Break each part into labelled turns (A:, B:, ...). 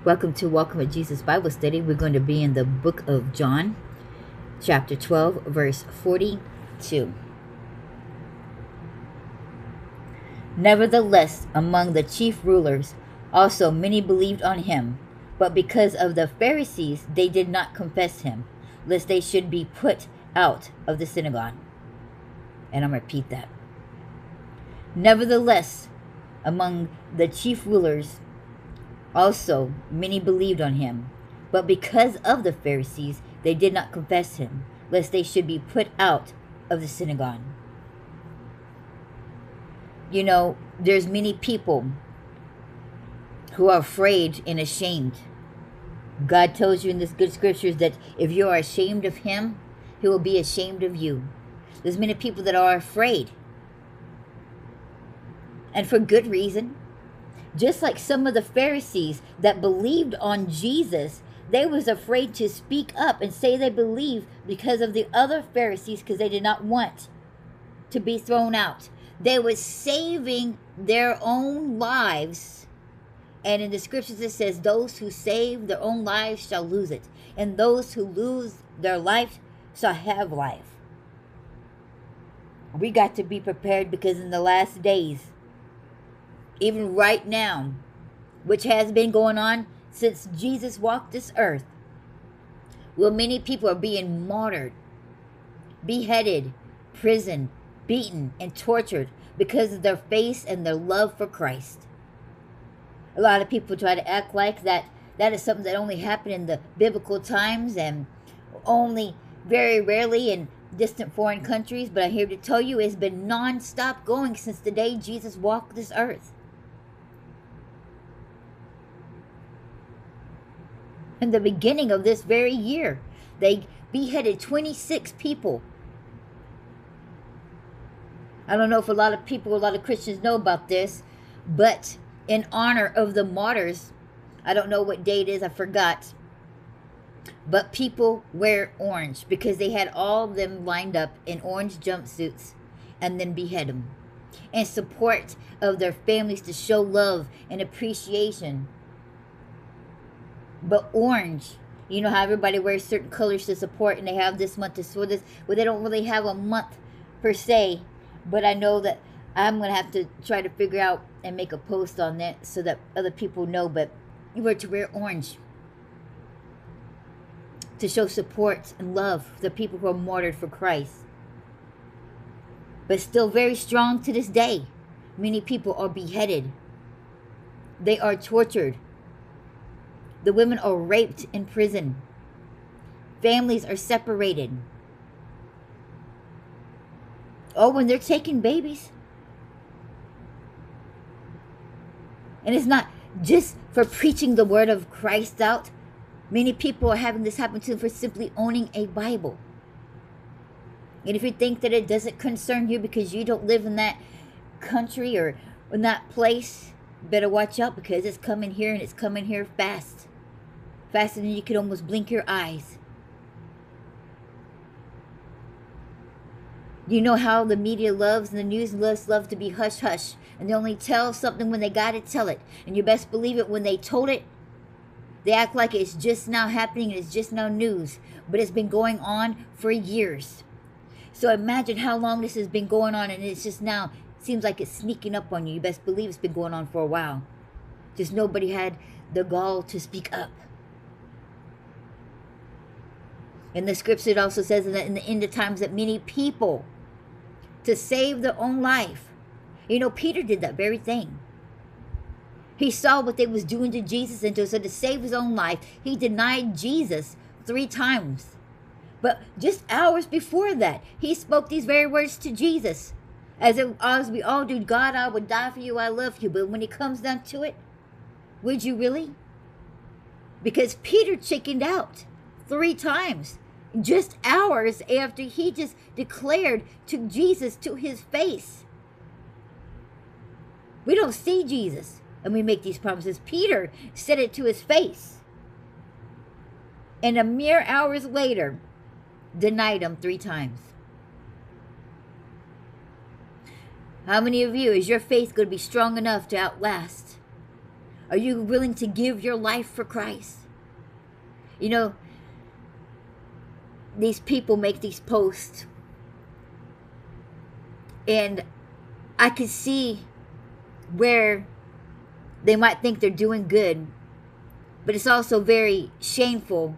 A: Welcome at Jesus Bible Study. We're going to be in the book of John, chapter 12, verse 42. Nevertheless, among the chief rulers also many believed on him, but because of the Pharisees they did not confess him, lest they should be put out of the synagogue. And I'm going to repeat that. Nevertheless, among the chief rulers also many believed on him, but because of the Pharisees they did not confess him, lest they should be put out of the synagogue. You know, there's many people who are afraid and ashamed. God tells you in this good scriptures that if you are ashamed of him, he will be ashamed of you. There's many people that are afraid, and for good reason. Just like some of the Pharisees that believed on Jesus, they was afraid to speak up and say they believe because of the other Pharisees, because they did not want to be thrown out. They were saving their own lives. And in the scriptures it says, those who save their own lives shall lose it, and those who lose their life shall have life. We got to be prepared, because in the last days, even right now, which has been going on since Jesus walked this earth, well, many people are being martyred, beheaded, imprisoned, beaten, and tortured because of their faith and their love for Christ. A lot of people try to act like that is something that only happened in the biblical times and only very rarely in distant foreign countries, but I'm here to tell you it's been non-stop going since the day Jesus walked this earth. In the beginning of this very year, they beheaded 26 people. I don't know if a lot of Christians know about this, but in honor of the martyrs, I don't know what day it is, I forgot, but people wear orange because they had all of them lined up in orange jumpsuits and then behead them in support of their families, to show love and appreciation. But orange, you know how everybody wears certain colors to support, and they have this month to support this. Well, they don't really have a month per se, but I know that I'm going to have to try to figure out and make a post on that so that other people know. But you were to wear orange to show support and love for the people who are martyred for Christ. But still very strong to this day. Many people are beheaded. They are tortured. The women are raped in prison. Families are separated. Oh, when they're taking babies. And it's not just for preaching the word of Christ out. Many people are having this happen to them for simply owning a Bible. And if you think that it doesn't concern you because you don't live in that country or in that place, better watch out, because it's coming here, and it's coming here fast. Faster than you could almost blink your eyes. You know how the media loves, and the news love to be hush-hush. And they only tell something when they gotta tell it. And you best believe it, when they told it, they act like it's just now happening and it's just now news. But it's been going on for years. So imagine how long this has been going on, and it's just now, seems like it's sneaking up on you. You best believe it's been going on for a while. Just nobody had the gall to speak up. In the scripture it also says that in the end of times that many people, to save their own life. You know, Peter did that very thing. He saw what they was doing to Jesus, and so to save his own life, he denied Jesus 3 times. But just hours before that, he spoke these very words to Jesus. As we all do, God, I would die for you, I love you. But when it comes down to it, would you really? Because Peter chickened out 3 times. Just hours after he just declared to Jesus to his face. We don't see Jesus and we make these promises. Peter said it to his face. And a mere hours later, denied him 3 times. How many of you, is your faith going to be strong enough to outlast Are you willing to give your life for Christ? You know, these people make these posts, and I can see where they might think they're doing good, but it's also very shameful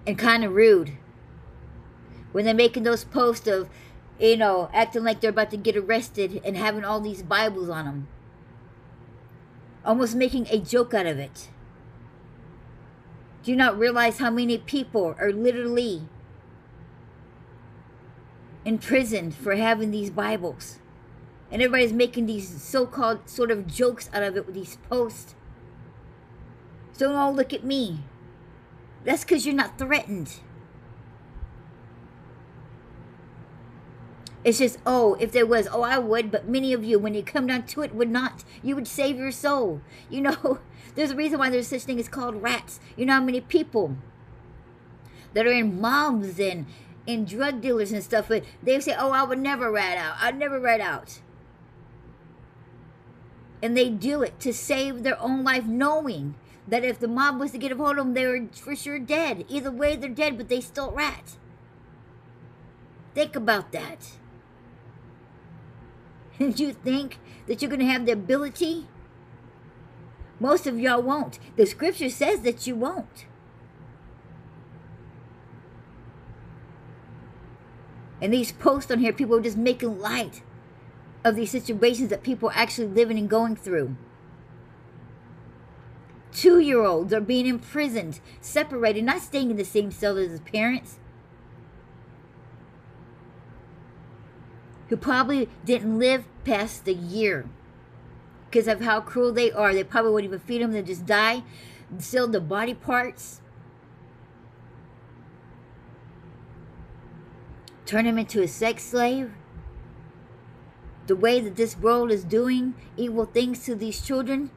A: and kind of rude when they're making those posts of, you know, acting like they're about to get arrested and having all these Bibles on them, almost making a joke out of it. Do you not realize how many people are literally imprisoned for having these Bibles? And everybody's making these so-called sort of jokes out of it with these posts. So, oh, look at me. That's because you're not threatened. It's just, oh, if there was, oh, I would, but many of you, when you come down to it, would not. You would save your soul. You know, there's a reason why there's such thing as called rats. You know how many people that are in mobs and in drug dealers and stuff, but they say, oh, I would never rat out. I'd never rat out. And they do it to save their own life, knowing that if the mob was to get a hold of them, they were for sure dead. Either way, they're dead, but they still rat. Think about that. And you think that you're going to have the ability? Most of y'all won't. The scripture says that you won't. And these posts on here, people are just making light of these situations that people are actually living and going through. 2-year-olds are being imprisoned, separated, not staying in the same cell as his parents, who probably didn't live past the year because of how cruel they are. They probably wouldn't even feed them. They just die, sell the body parts, turn him into a sex slave. The way that this world is doing evil things to these children,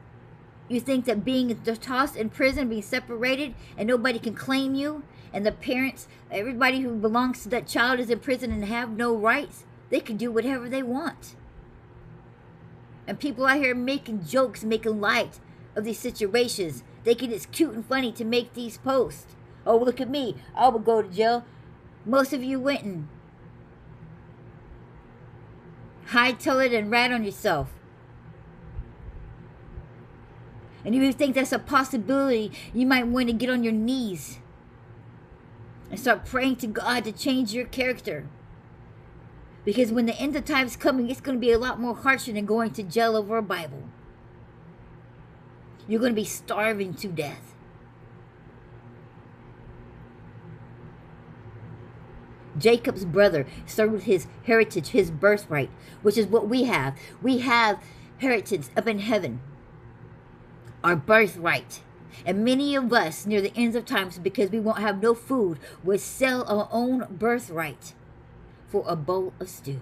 A: you think that being tossed in prison, being separated, and nobody can claim you, and the parents, everybody who belongs to that child is in prison and have no rights, they can do whatever they want. And people out here making jokes, making light of these situations, thinking it's cute and funny to make these posts. Oh, look at me, I would go to jail. Most of you wouldn't. Hightail it and rat on yourself. And if you think that's a possibility, you might want to get on your knees and start praying to God to change your character. Because when the end of time's coming, it's going to be a lot more harsher than going to jail over a Bible. You're going to be starving to death. Jacob's brother started with his heritage, his birthright, which is what we have. We have heritage up in heaven, our birthright. And many of us, near the ends of times, because we won't have no food, will sell our own birthright for a bowl of stew.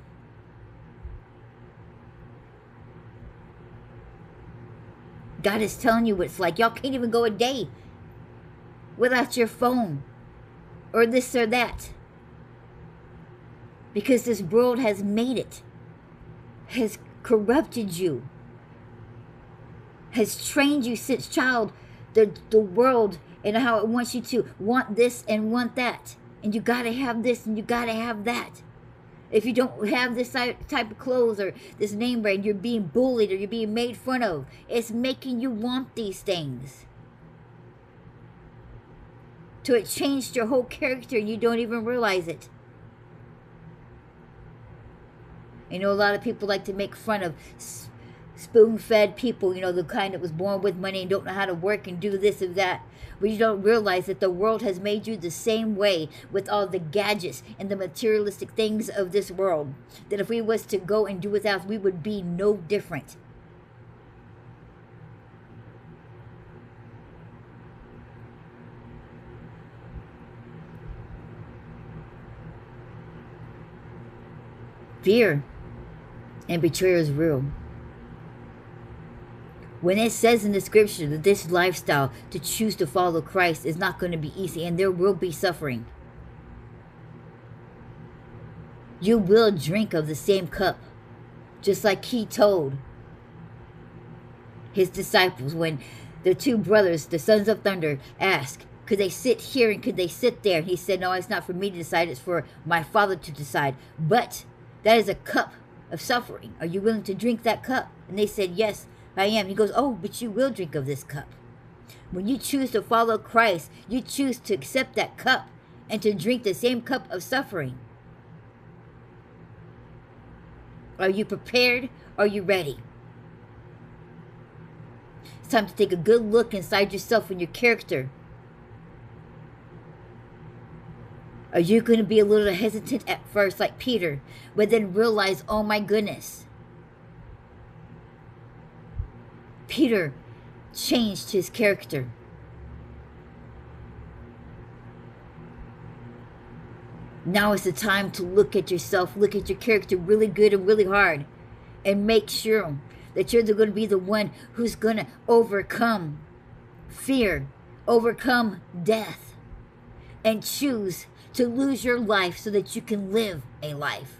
A: God is telling you what it's like. Y'all can't even go a day without your phone or this or that. Because this world has made it, has corrupted you, has trained you since child, the world and how it wants you to want this and want that. And you got to have this and you got to have that. If you don't have this type of clothes or this name brand, you're being bullied or you're being made fun of. It's making you want these things. So it changed your whole character and you don't even realize it. You know, a lot of people like to make fun of spoon-fed people, you know, the kind that was born with money and don't know how to work and do this and that. But you don't realize that the world has made you the same way with all the gadgets and the materialistic things of this world. That if we was to go and do without, we would be no different. Fear and betrayal is real. When it says in the scripture that this lifestyle, to choose to follow Christ, is not going to be easy and there will be suffering. You will drink of the same cup, just like he told His disciples, when the two brothers, the sons of thunder, asked, could they sit here and could they sit there? And he said, no, it's not for me to decide. It's for my Father to decide. But that is a cup of suffering. Are you willing to drink that cup? And they said, yes, I am. He goes, oh, but you will drink of this cup. When you choose to follow Christ, you choose to accept that cup and to drink the same cup of suffering. Are you prepared? Are you ready? It's time to take a good look inside yourself and your character. Are you going to be a little hesitant at first like Peter, but then realize, oh my goodness, Peter changed his character. Now is the time to look at yourself, look at your character really good and really hard, and make sure that you're going to be the one who's going to overcome fear, overcome death, and choose to lose your life so that you can live a life.